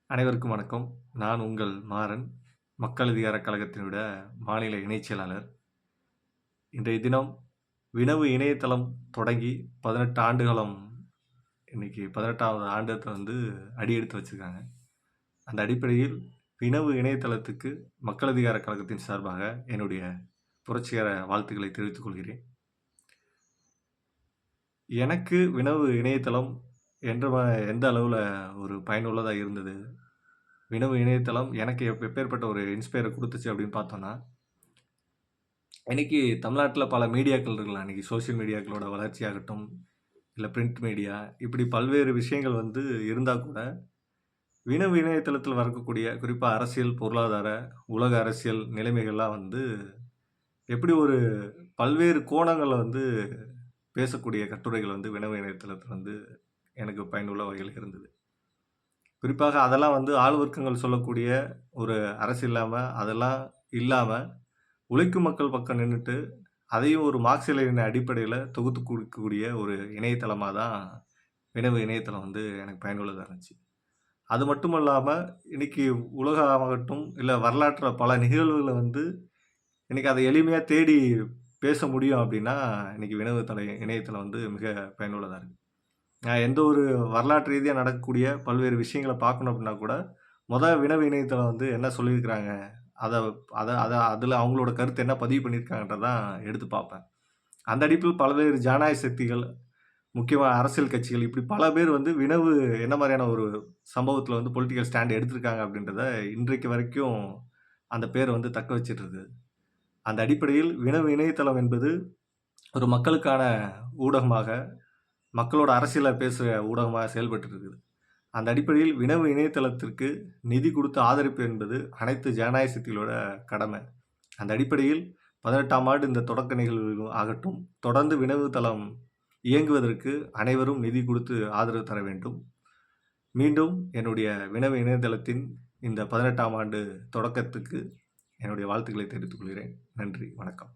அனைவருக்கும் வணக்கம். நான் உங்கள் மாறன். மக்கள் அதிகாரக் கழகத்தினுடைய மாநில இணைச் செயலாளர். இன்றைய தினம் வினவு இணையதளம் தொடங்கி 18 ஆண்டுகாலம் இன்னைக்கு 18வது ஆண்டத்த அடியெடுத்து வச்சிருக்காங்க. அந்த அடிப்படையில் வினவு இணையதளத்துக்கு மக்கள் அதிகாரக் கழகத்தின் சார்பாக என்னுடைய புரட்சிகர வாழ்த்துக்களை தெரிவித்துக் கொள்கிறேன். எனக்கு வினவு இணையதளம் என்ற எந்த அளவுல ஒரு பயனுள்ளதா இருந்தது? வினவு இணையதளம் எனக்கு எப்பேற்பட்ட ஒரு இன்ஸ்பயர குடுத்துச்சு அப்படின்னு பார்த்தோம்னா, இன்னைக்கு தமிழ்நாட்டுல பல மீடியாக்கள் இருக்கலாம். இன்னைக்கு சோசியல் மீடியாக்களோட வளர்ச்சியாகட்டும், இல்ல பிரிண்ட் மீடியா இப்படி பல்வேறு விஷயங்கள் இருந்தா கூட, வினவு இணையதளத்தில் வரக்கூடிய குறிப்பா அரசியல், பொருளாதார, உலக அரசியல் நிலைமைகள்லாம் எப்படி ஒரு பல்வேறு கோணங்கள்ல பேசக்கூடிய கட்டுரைகள் வினவு இணையதளத்துல எனக்கு பயனுள்ள வகையில் இருந்தது. குறிப்பாக அதெல்லாம் ஆள் வர்க்கங்கள் சொல்லக்கூடிய ஒரு அரசு அதெல்லாம் இல்லாம, உழைக்கும் மக்கள் பக்கம் நின்னுட்டு, அதையும் ஒரு மார்க்சிய அடிப்படையில தொகுத்து குடுக்கக்கூடிய ஒரு இணையதளமா தான் வினவு இணையதளம் எனக்கு பயனுள்ளதா இருந்துச்சு. அது மட்டுமல்லாம, இன்னைக்கு உலகமாகட்டும், இல்ல வரலாற்றுல பல நிகழ்வுகள இன்னைக்கு அத எளிமையா தேடி பேச முடியும் அப்டின்னா, இன்னைக்கு வினவு இணையதளம் மிக பயனுள்ளதா இருக்கு. எந்த ஒரு வரலாற்று ரீதியா நடக்கக்கூடிய பல்வேறு விஷயங்கள பார்க்கணும் அப்டின்னா கூட, வினவு இணையதளம் என்ன சொல்லியிருக்கிறாங்க, அத அத அத அதுல அவங்களோட கருத்து என்ன பதிவு பண்ணியிருக்காங்கன்றத தான் எடுத்து பார்ப்பேன். அந்த அடிப்பில் பல்வேறு ஜனநாயக சக்திகள், முக்கியமா அரசியல் கட்சிகள் இப்படி பல பேர் வினவு என்ன மாரியான ஒரு சம்பவத்துல பொலிட்டிக்கல் ஸ்டாண்ட் எடுத்திருக்காங்க அப்படின்றத இன்றைக்கு வரைக்கும் அந்த பேர் தக்க வச்சுட்டு இருக்கு. அந்த அடிப்படையில் வினவு இணையதளம் என்பது ஒரு மக்களுக்கான ஊடகமாக, மக்களோட அரசியல பேசுற ஊடகமாக செயல்பட்டு இருக்குது. அந்த அடிப்படையில் வினவு இணையதளத்திற்கு நிதி குடுத்து ஆதரிப்பு என்பது அனைத்து ஜனநாயக சக்திகளோட கடமை. அந்த அடிப்படையில் 18ஆம் ஆண்டு இந்த தொடக்க நிகழ்வுகள் ஆகட்டும், தொடர்ந்து வினவு தளம் இயங்குவதற்கு அனைவரும் நிதி குடுத்து ஆதரவு தர வேண்டும். மீண்டும் என்னுடைய வினவு இணையதளத்தின் இந்த 18ஆம் ஆண்டு தொடக்கத்துக்கு என்னுடைய வாழ்த்துக்களை தெரிவித்துக் கொள்கிறேன். நன்றி, வணக்கம்.